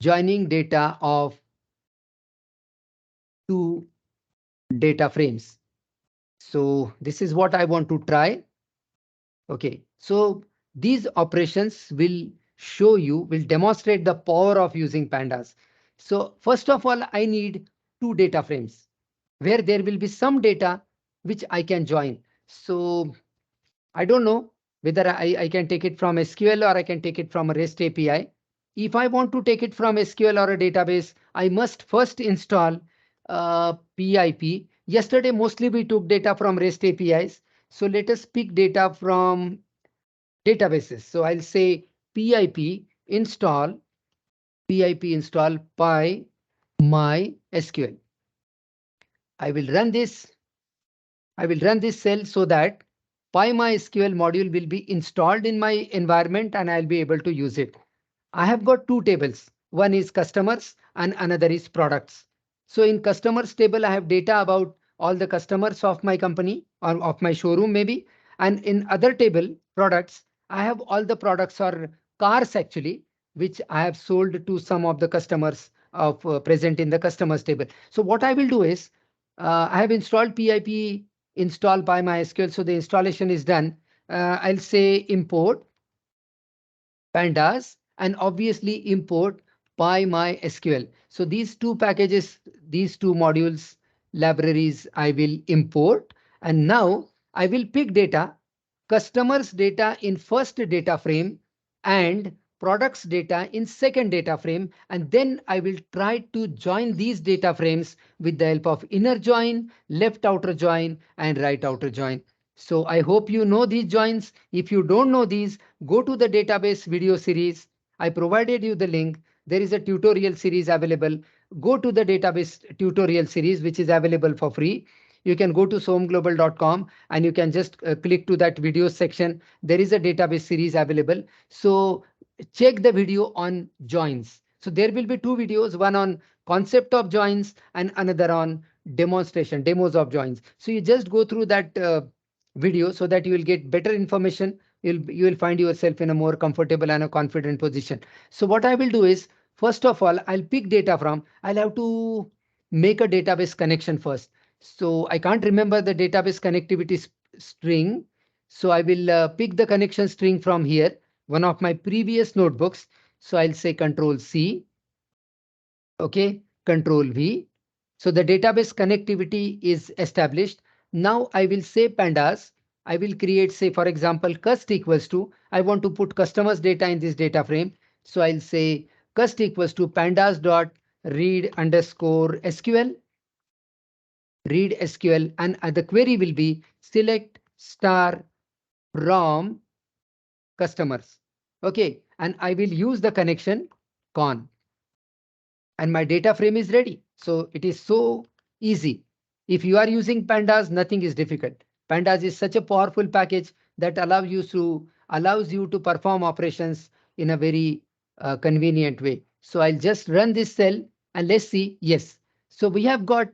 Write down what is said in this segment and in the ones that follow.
Joining data of two data frames. So this is what I want to try. Okay, so these operations will demonstrate the power of using pandas. So first of all, I need two data frames where there will be some data which I can join. So I don't know whether I can take it from SQL or I can take it from a REST API. If I want to take it from SQL or a database, I must first install PIP. Yesterday, mostly we took data from REST APIs. So let us pick data from databases. So I'll say install pip install py mysql. I will run this. I will run this cell so that PyMySQL module will be installed in my environment and I'll be able to use it. I have got two tables. One is customers and another is products. So in customers table, I have data about all the customers of my company or of my showroom maybe. And in other table, products, I have all the products or cars actually, which I have sold to some of the customers of present in the customers table. So what I will do is I have installed PIP install by MySQL. So the installation is done. I'll say import pandas and obviously import PyMySQL. So these two packages, these two modules, libraries I will import. And now I will pick data, customers data in first data frame and products data in second data frame. And then I will try to join these data frames with the help of inner join, left outer join and right outer join. So I hope you know these joins. If you don't know these, go to the database video series. I provided you the link. There is a tutorial series available. Go to the database tutorial series, which is available for free. You can go to somglobal.com and you can just click to that video section. There is a database series available. So check the video on joins. So there will be two videos, one on concept of joins and another on demos of joins. So you just go through that video so that you will get better information. You will find yourself in a more comfortable and a confident position. So what I will do is, first of all, I'll pick data from, I'll have to make a database connection first. So I can't remember the database connectivity string. So I will pick the connection string from here, one of my previous notebooks. So I'll say Control C. Okay, Control V. So the database connectivity is established. Now I will say pandas. I will create, say, for example, cust equals to, I want to put customers data in this data frame. So I'll say cust equals to pandas dot read underscore SQL, read SQL, and the query will be select star from customers. Okay, and I will use the connection con. And my data frame is ready. So it is so easy. If you are using pandas, nothing is difficult. Pandas is such a powerful package that allows you to perform operations in a very convenient way. So I'll just run this cell and let's see. Yes. So we have got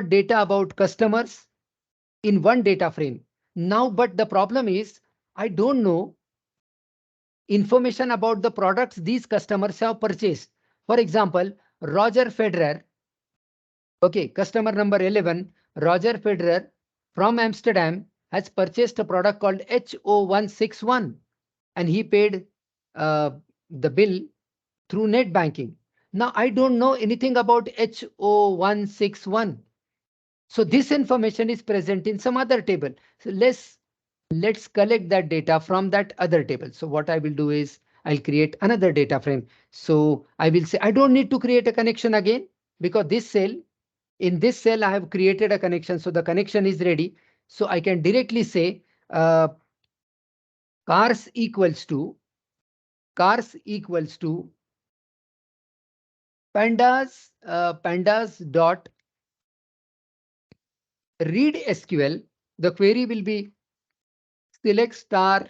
data about customers in one data frame. Now, but the problem is I don't know information about the products these customers have purchased. For example, Roger Federer, okay, customer number 11, Roger Federer from Amsterdam has purchased a product called HO161 and he paid uh, the bill through net banking. Now, I don't know anything about HO161. So this information is present in some other table. So let's collect that data from that other table. So what I will do is I'll create another data frame. So I will say I don't need to create a connection again because in this cell I have created a connection. So the connection is ready. So I can directly say cars equals to pandas dot read SQL. The query will be select star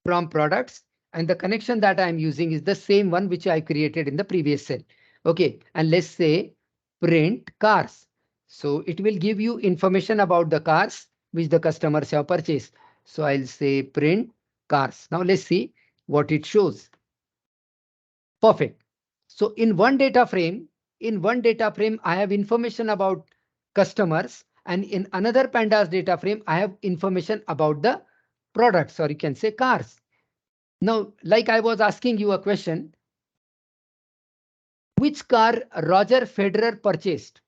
from products, and the connection that I'm using is the same one which I created in the previous cell. Okay, and let's say print cars. So it will give you information about the cars which the customers have purchased. So I'll say print cars. Now let's see what it shows. Perfect. So in one data frame, I have information about customers, and in another pandas data frame, I have information about the products, or you can say cars. Now, like I was asking you a question, which car Roger Federer purchased?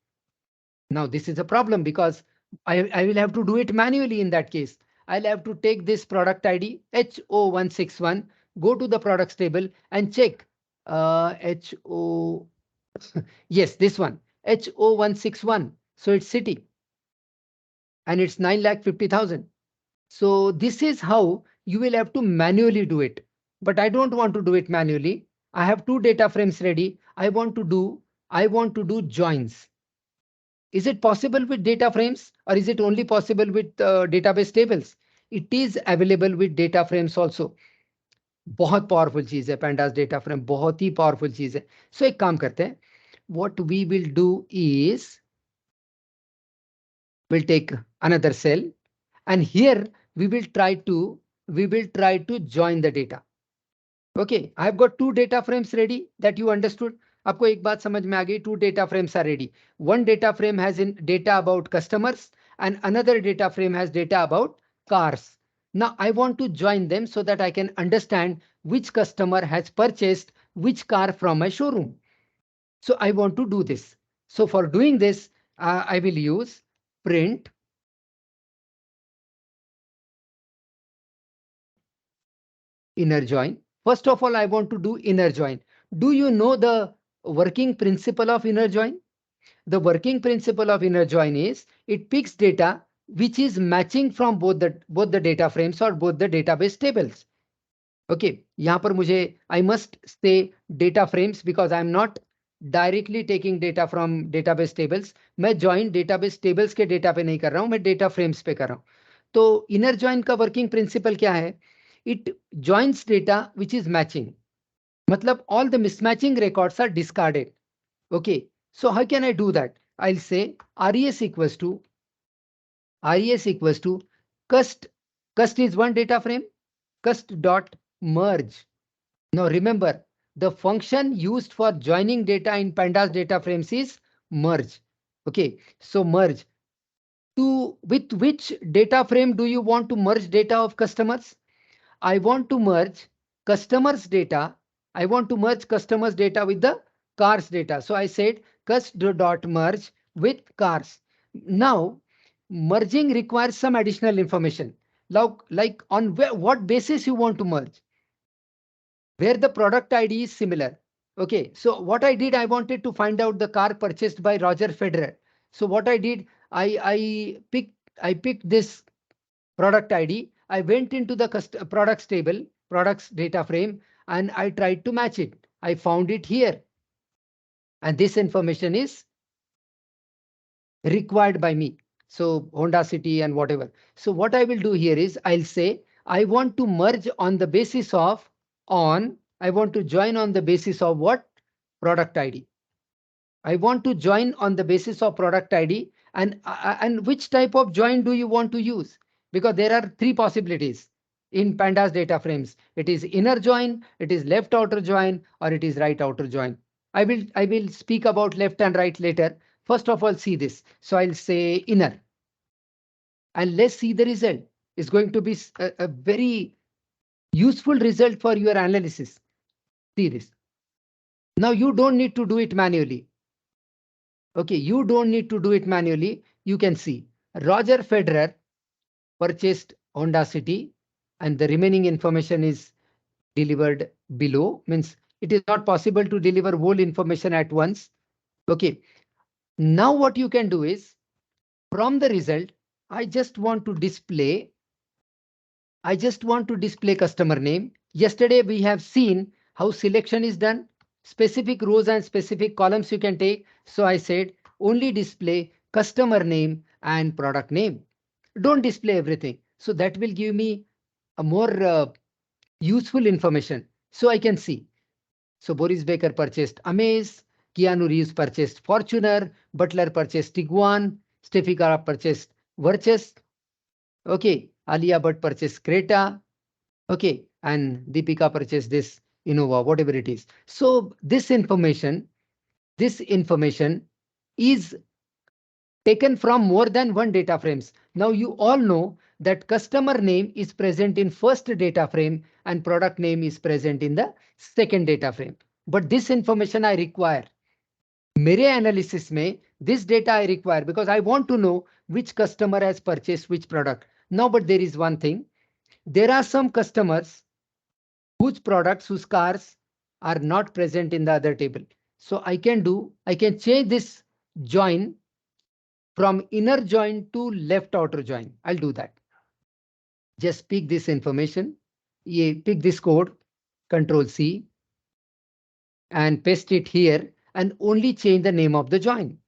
Now, this is a problem because I will have to do it manually in that case. I'll have to take this product ID HO161, go to the products table and check HO, yes, this one, HO161. So it's city and it's 9,50,000. So this is how you will have to manually do it. But I don't want to do it manually. I have two data frames ready. I want to do joins. Is it possible with data frames or is it only possible with database tables? It is available with data frames also. बहुत powerful चीज है pandas data frame, बहुत ही powerful चीज है. So एक काम करते हैं. What we will do is we'll take another cell, and here we will try to join the data. Okay, I have got two data frames ready that you understood. आपको एक बात समझ में आ गई. Two data frames are ready. One data frame has in data about customers and another data frame has data about cars. Now I want to join them so that I can understand which customer has purchased which car from my showroom. So I want to do this. So for doing this, I will use print inner join. First of all, I want to do inner join. Do you know the working principle of inner join? The working principle of inner join is it picks data which is matching from both the data frames or both the database tables. Okay, यहाँ पर मुझे I must say data frames because I am not directly taking data from database tables. मैं join database tables के data पे नहीं कर रहा हूँ, मैं data frames पे कर रहा हूँ. तो inner join का working principle क्या है? It joins data which is matching. मतलब all the mismatching records are discarded. Okay, so how can I do that? I'll say res equals to cust is one data frame, cust dot merge. Now remember, the function used for joining data in pandas data frames is merge. Okay, so merge. With which data frame do you want to merge data of customers? I want to merge customers data. I want to merge customers data with the cars data. So I said cust.merge with cars. Now, merging requires some additional information. Like on what basis you want to merge, where the product ID is similar. Okay, so what I did, I wanted to find out the car purchased by Roger Federer. So what I did, I picked this product ID. I went into the products table, products data frame, and I tried to match it. I found it here. And this information is required by me. So Honda City and whatever. So what I will do here is I'll say I want to merge on the basis of I want to join on the basis of what? Product ID. I want to join on the basis of product ID, and which type of join do you want to use? Because there are three possibilities in pandas data frames. It is inner join, it is left outer join, or it is right outer join. I will speak about left and right later. First of all, see this. So I'll say inner, and let's see the result. It's going to be a very useful result for your analysis. See this. Now you don't need to do it manually. Okay, you don't need to do it manually. You can see Roger Federer purchased Honda City, and the remaining information is delivered below. Means it is not possible to deliver whole information at once. Okay, now what you can do is from the result, I just want to display I just want to display customer name. Yesterday we have seen how selection is done. Specific rows and specific columns you can take. So I said only display customer name and product name. Don't display everything. So that will give me a more useful information. So I can see. So Boris Baker purchased Amaze, Keanu Reeves purchased Fortuner, Butler purchased Tiguan, Steffi Graf purchased Virtus, okay, Alia Bhatt purchased Creta, okay, and Deepika purchased this Innova, whatever it is. So this information is taken from more than one data frames. Now you all know that customer name is present in first data frame and product name is present in the second data frame. But this information I require. मेरे analysis में this data I require because I want to know which customer has purchased which product. Now, but there is one thing. There are some customers whose products, whose cars are not present in the other table. So I can change this join from inner join to left outer join. I'll do that. Just pick this information. Pick this code, Control C, and paste it here and only change the name of the join.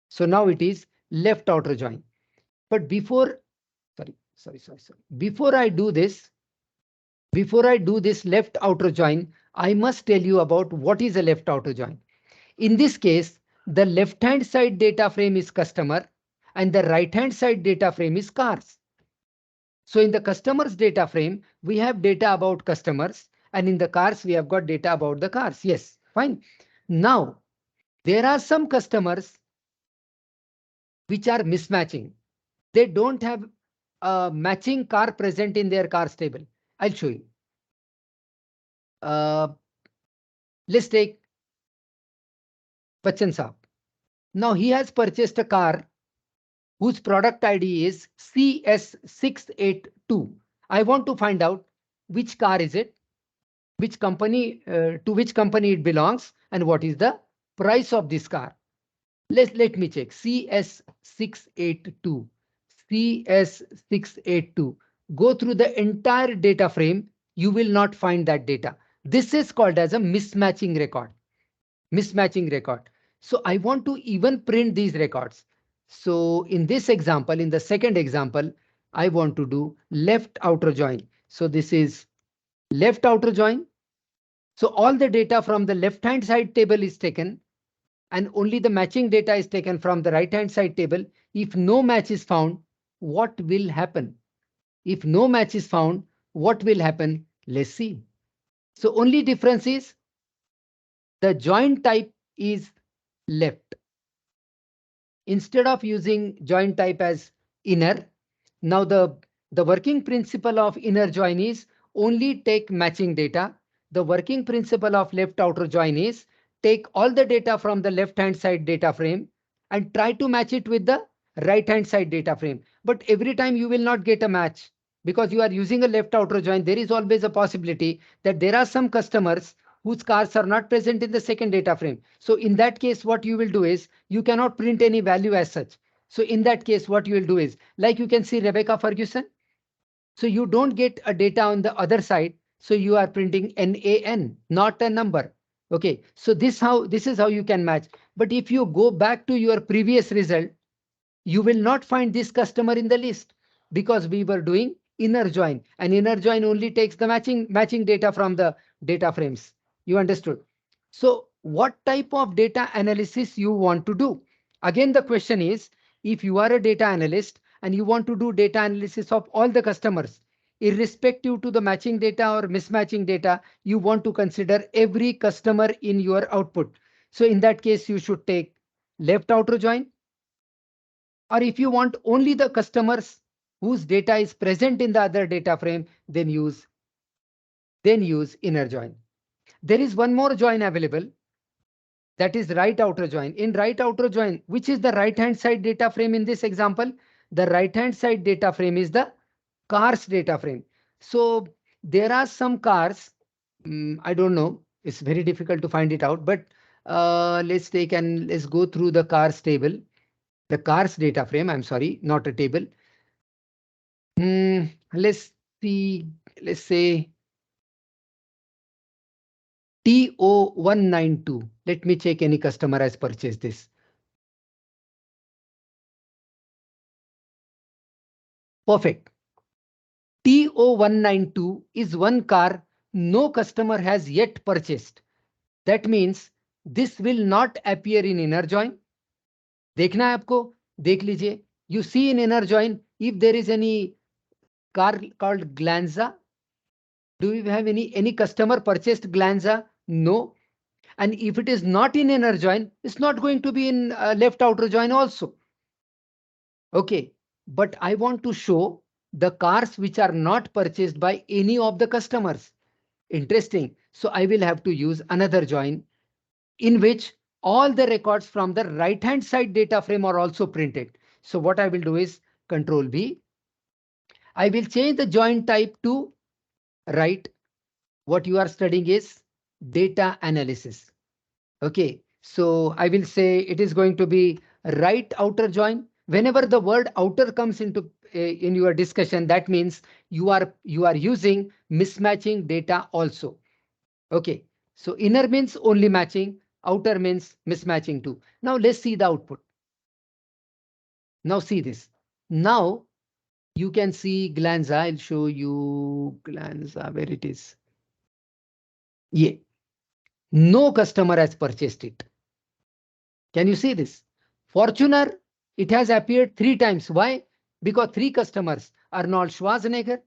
So now it is left outer join. But sorry. Before I do this left outer join, I must tell you about what is a left outer join. In this case, the left hand side data frame is customer and the right hand side data frame is cars. So in the customers data frame, we have data about customers, and in the cars, we have got data about the cars. Yes, fine. Now, there are some customers which are mismatching. They don't have a matching car present in their cars table. I'll show you. Uh, let's take Bachchan Saab. Now he has purchased a car whose product ID is CS682. I want to find out which car is it, which company, to which company it belongs, and what is the price of this car. Let me check. CS682. CS682. Go through the entire data frame. You will not find that data. This is called as a mismatching record. Mismatching record. So I want to even print these records. So in this example, in the second example, I want to do left outer join. So this is left outer join. So all the data from the left hand side table is taken and only the matching data is taken from the right hand side table. If no match is found, what will happen? If no match is found, what will happen? Let's see. So only difference is the join type is left. Instead of using join type as inner, now the working principle of inner join is only take matching data. The working principle of left outer join is take all the data from the left hand side data frame and try to match it with the right hand side data frame. But every time you will not get a match because you are using a left outer join. There is always a possibility that there are some customers whose cars are not present in the second data frame. So in that case, what you will do is you cannot print any value as such. So in that case, what you will do is, like you can see Rebecca Ferguson. So you don't get a data on the other side. So you are printing NAN, not a number. Okay, so this is how you can match. But if you go back to your previous result, you will not find this customer in the list because we were doing inner join, and inner join only takes the matching data from the data frames. You understood? So what type of data analysis you want to do? Again, the question is, if you are a data analyst and you want to do data analysis of all the customers, irrespective to the matching data or mismatching data, you want to consider every customer in your output. So in that case, you should take left outer join. Or if you want only the customers whose data is present in the other data frame, then use inner join. There is one more join available, that is right outer join. In right outer join, which is the right hand side data frame in this example? The right hand side data frame is the cars data frame. So there are some cars, I don't know, it's very difficult to find it out, but let's go through the cars table. The cars data frame, I'm sorry, not a table. Let's see, let's say TO192. Let me check any customer has purchased this. Perfect. TO192 is one car no customer has yet purchased. That means this will not appear in inner join. देखना है आपको, देख लीजिए. You see in inner join if there is any car called Glanza. Do we have any customer purchased Glanza? No. And if it is not in inner join, it's not going to be in left outer join also. Okay. But I want to show the cars which are not purchased by any of the customers. Interesting. So I will have to use another join in which all the records from the right hand side data frame are also printed. So what I will do is Control V. I will change the join type to right. What you are studying is data analysis. Okay, so I will say it is going to be right outer join. Whenever the word outer comes into in your discussion, that means you are using mismatching data also. Okay, so inner means only matching, outer means mismatching too. Now let's see the output. Now see this. Now you can see Glanza. I'll show you Glanza where it is. Yeah, no customer has purchased it. Can you see this? Fortuner, it has appeared 3 times. Why? Because 3 customers, Arnold Schwarzenegger,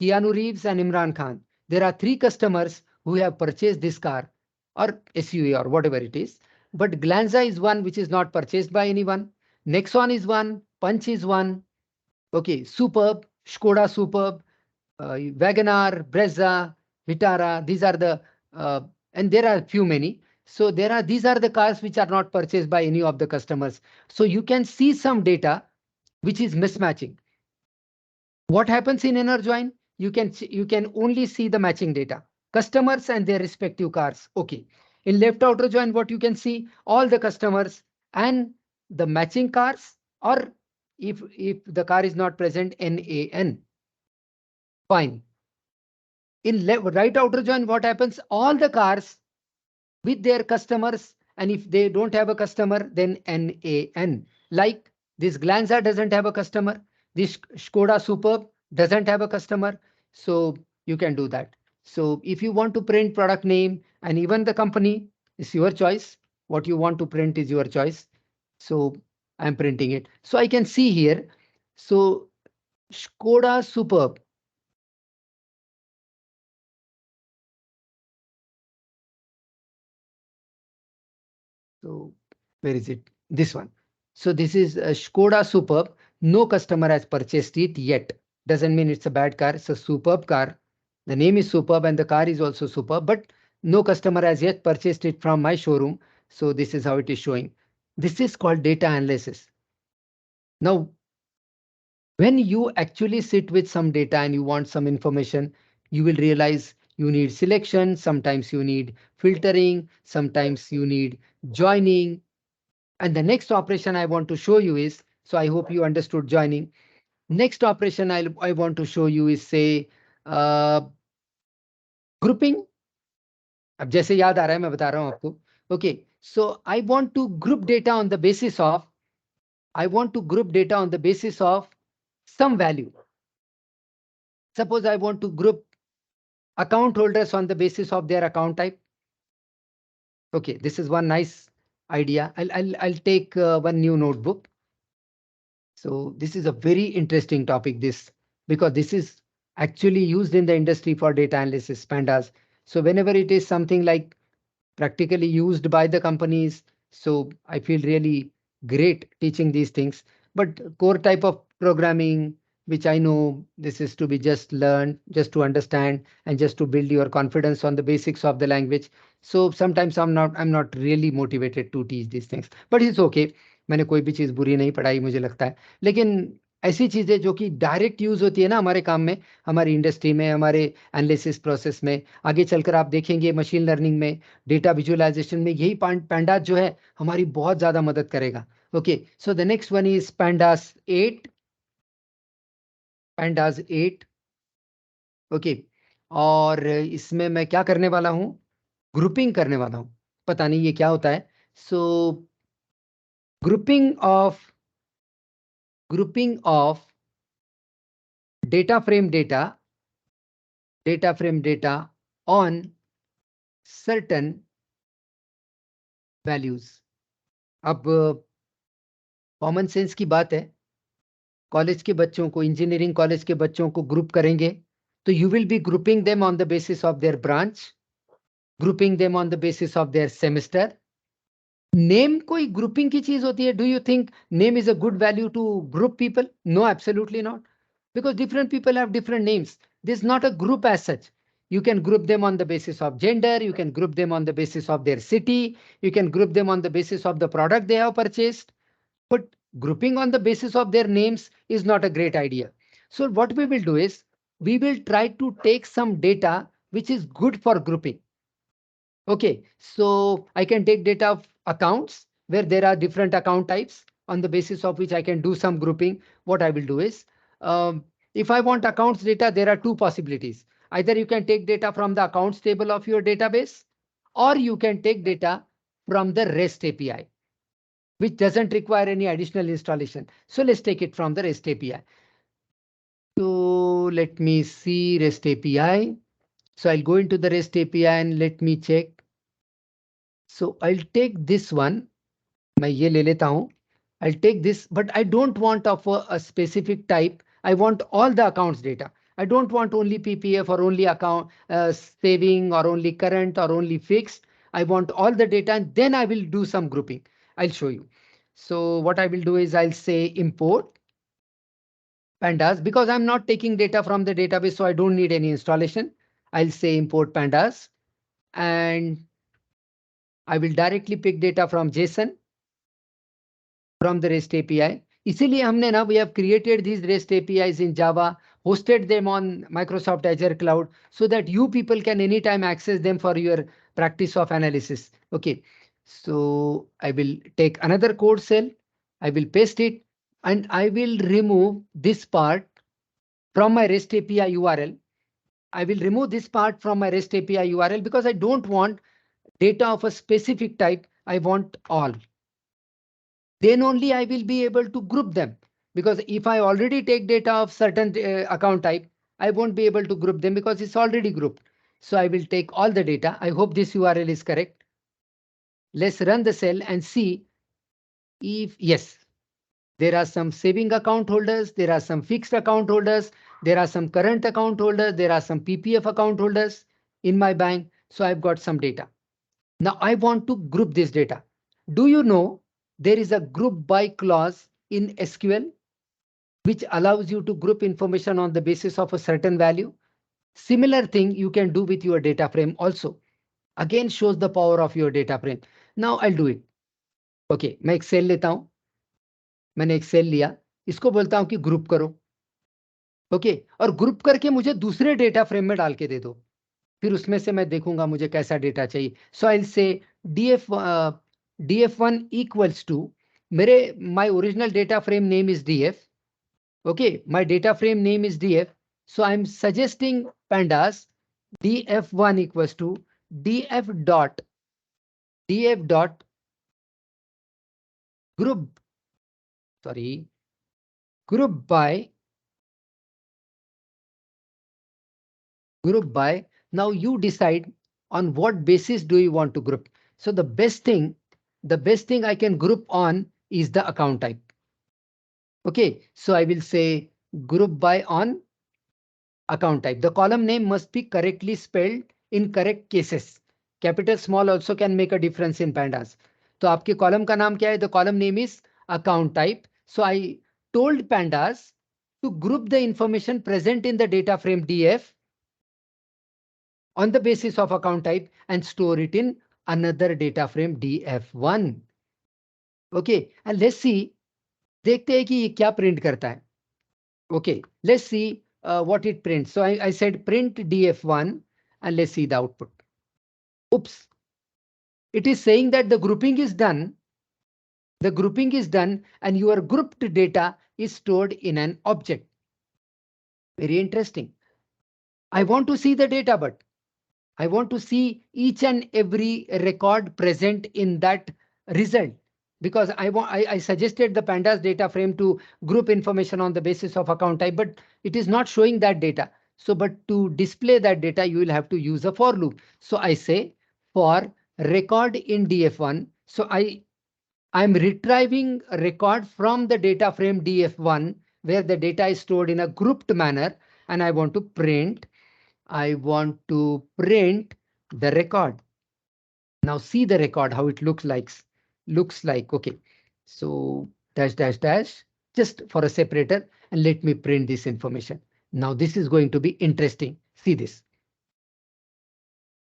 Keanu Reeves, and Imran Khan. There are 3 customers who have purchased this car or SUV or whatever it is. But Glanza is one which is not purchased by anyone. Nexon is one. Punch is one. Okay, Superb, Skoda Superb, Wagonar, Brezza, Vitara. These are the and there are few many. So these are the cars which are not purchased by any of the customers. So you can see some data which is mismatching. What happens in inner join? You can only see the matching data, customers and their respective cars. Okay. In left outer join, what you can see all the customers and the matching cars, or if the car is not present, NAN. Fine. In right outer join, what happens? All the cars with their customers, and if they don't have a customer, then NAN. Like this Glanza doesn't have a customer, this Skoda Superb doesn't have a customer, so you can do that. So if you want to print product name and even the company, it's your choice. What you want to print is your choice. So I'm printing it. So I can see here. So Skoda Superb. So where is it? This one. So this is a Skoda Superb. No customer has purchased it yet. Doesn't mean it's a bad car. It's a superb car. The name is superb and the car is also superb, but no customer has yet purchased it from my showroom. So this is how it is showing. This is called data analysis. Now, when you actually sit with some data and you want some information, you will realize you need selection. Sometimes you need filtering. Sometimes you need joining. And the next operation I want to show you is, so I hope you understood joining. Next operation I want to show you is say grouping. अब जैसे याद आ रहा है मैं बता रहा हूं आपको. Okay, so I want to group data on the basis of some value. Suppose I want to group account holders on the basis of their account type. Okay, this is one nice idea. I'll take one new notebook. So this is a very interesting topic, this, because this is actually used in the industry for data analysis, Pandas. So whenever it is something like practically used by the companies, so I feel really great teaching these things. But core type of programming, which I know this is to be just learned, just to understand, and just to build your confidence on the basics of the language. So sometimes I'm not really motivated to teach these things, but it's okay. मैंने कोई भी चीज़ बुरी नहीं पढ़ाई मुझे लगता है, लेकिन ऐसी चीजें जो कि डायरेक्ट यूज होती है ना हमारे काम में, हमारी इंडस्ट्री में, हमारे एनालिसिस प्रोसेस में, आगे चलकर आप देखेंगे मशीन लर्निंग में, डेटा विजुअलाइजेशन में, यही पैंडास जो है हमारी बहुत ज्यादा मदद करेगा. Okay, so the next one is pandas 8. Pandas 8. Okay, और इसमें मैं क्या करने वाला हूँ, ग्रुपिंग करने वाला हूँ, पता नहीं ये क्या होता है। So grouping of data frame data on certain values. अब कॉमन सेंस की बात है, कॉलेज के बच्चों को, इंजीनियरिंग कॉलेज के बच्चों को ग्रुप करेंगे तो you will be grouping them on the basis of their branch, grouping them on the basis of their semester. Name कोई ग्रुपिंग की चीज होती है? Do you think name is a good value to group people? No, absolutely not, because different people have different names. This is not a group as such. You can group them on the basis of gender, you can group them on the basis of their city, you can group them on the basis of the product they have purchased, but grouping on the basis of their names is not a great idea. So what we will do is, we will try to take some data which is good for grouping. Okay, so I can take data of accounts where there are different account types, on the basis of which I can do some grouping. What I will do is, if I want accounts data, there are two possibilities. Either you can take data from the accounts table of your database, or you can take data from the REST API, which doesn't require any additional installation. So let's take it from the REST API. So let me see REST API. So I'll go into the REST API and let me check. So I'll take this one. मैं ये ले लेता हूँ. I'll take this, but I don't want of a specific type. I want all the accounts data. I don't want only PPF or only account saving or only current or only fixed. I want all the data, and then I will do some grouping. I'll show you. So what I will do is, I'll say import pandas, because I'm not taking data from the database, so I don't need any installation. I'll say import pandas, and I will directly pick data from JSON, from the REST API. इसीलिए हमने ना, we have created these REST APIs in Java, hosted them on Microsoft Azure Cloud, so that you people can anytime access them for your practice of analysis. Okay, so I will take another code cell, I will paste it, and I will remove this part from my REST API URL. I will remove this part from my REST API URL because I don't want data of a specific type. I want all. Then only I will be able to group them. Because if I already take data of certain account type, I won't be able to group them because it's already grouped. So I will take all the data. I hope this URL is correct. Let's run the cell and see if yes, there are some saving account holders, there are some fixed account holders, there are some current account holders, there are some PPF account holders in my bank. So I've got some data. Now I want to group this data. Do you know there is a group by clause in SQL which allows you to group information on the basis of a certain value? Similar thing you can do with your data frame also. Again shows the power of your data frame. Now I'll do it. Okay, मैं एक cell लेता हूं. मैंने एक cell लिया, इसको बोलता हूं कि ग्रुप करो. ओके, और ग्रुप करके मुझे दूसरे डेटा फ्रेम में डाल के दे दो. फिर उसमें से मैं देखूंगा मुझे कैसा डेटा चाहिए. सो I will say df1 equals to, मेरे my original data frame name is df. Okay, my data frame name is df. So I'm suggesting pandas df1 equals to df dot group, sorry, group by. Now you decide on what basis do you want to group. So the best thing I can group on is the account type. Okay, so I will say group by on account type. The column name must be correctly spelled in correct cases. Capital small also can make a difference in pandas. तो आपके column का नाम क्या है? The column name is account type. So I told pandas to group the information present in the data frame df on the basis of account type and store it in another data frame df1. Okay, and let's see, देखते हैं कि ये क्या print करता है. Okay, let's see what it prints. So I said print df1 and let's see the output. Oops, it is saying that the grouping is done. The grouping is done and your grouped data is stored in an object. Very interesting. I want to see the data, but I want to see each and every record present in that result, because I suggested the pandas data frame to group information on the basis of account type, but it is not showing that data. So, but to display that data, you will have to use a for loop. So I say for record in df1. So I'm retrieving a record from the data frame df1 where the data is stored in a grouped manner, and I want to print the record. Now see the record, how it looks like. Okay. So dash, dash, dash, just for a separator, and let me print this information. Now this is going to be interesting. See this.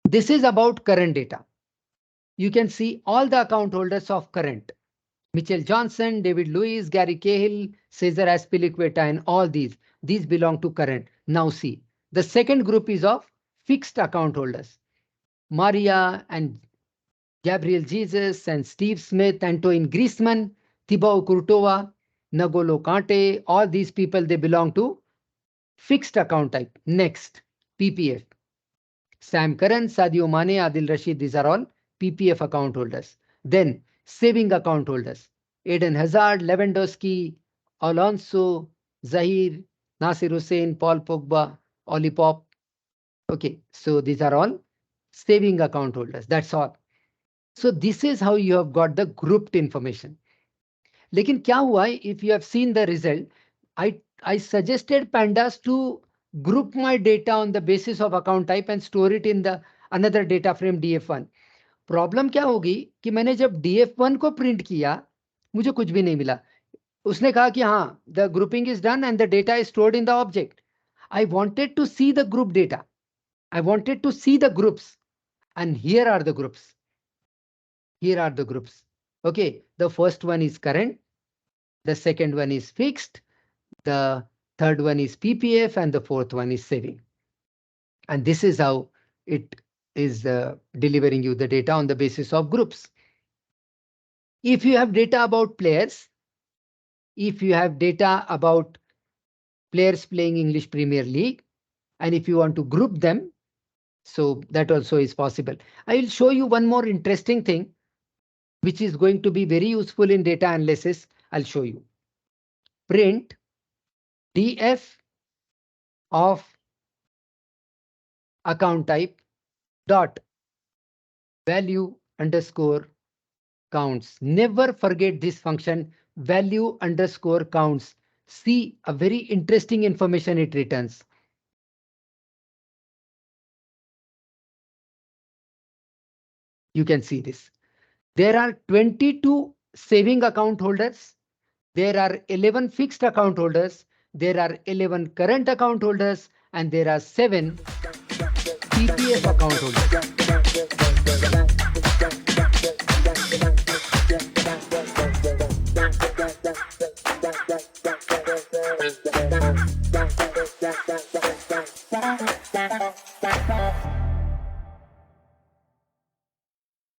This is about current data. You can see all the account holders of current. Mitchell Johnson, David Lewis, Gary Cahill, Cesar Azpilicueta, and all these belong to current. Now see, the second group is of fixed account holders. Maria and Gabriel Jesus and Steve Smith, Antoine Griezmann, Thibaut Courtois, Nagolo Kante, all these people, they belong to fixed account type. Next, PPF. Sam Curran, Sadio Mane, Adil Rashid, these are all PPF account holders. Then saving account holders. Eden Hazard, Lewandowski, Alonso, Zahir, Nasir Hussain, Paul Pogba, Oli Pop. Okay, so these are all saving account holders. That's all. So this is how you have got the grouped information. लेकिन क्या हुआ है, if you have seen the result, I suggested pandas to group my data on the basis of account type and store it in the another data frame df1. Problem क्या होगी कि मैंने जब df1 को प्रिंट किया, मुझे कुछ भी नहीं मिला. उसने कहा कि हाँ, the grouping is done and the data is stored in the object. I wanted to see the group data. I wanted to see the groups, and here are the groups. Here are the groups. Okay, the first one is current, the second one is fixed, the third one is PPF, and the fourth one is saving. And this is how it is delivering you the data on the basis of groups. If you have data about players, if you have data about players playing English Premier League, and if you want to group them, so that also is possible. I will show you one more interesting thing, which is going to be very useful in data analysis. I'll show you. Print df of account type dot value underscore counts. Never forget this function, value underscore counts. See a very interesting information it returns. You can see this. There are 22 saving account holders. There are 11 fixed account holders. There are 11 current account holders, and there are 7 PPF account holders.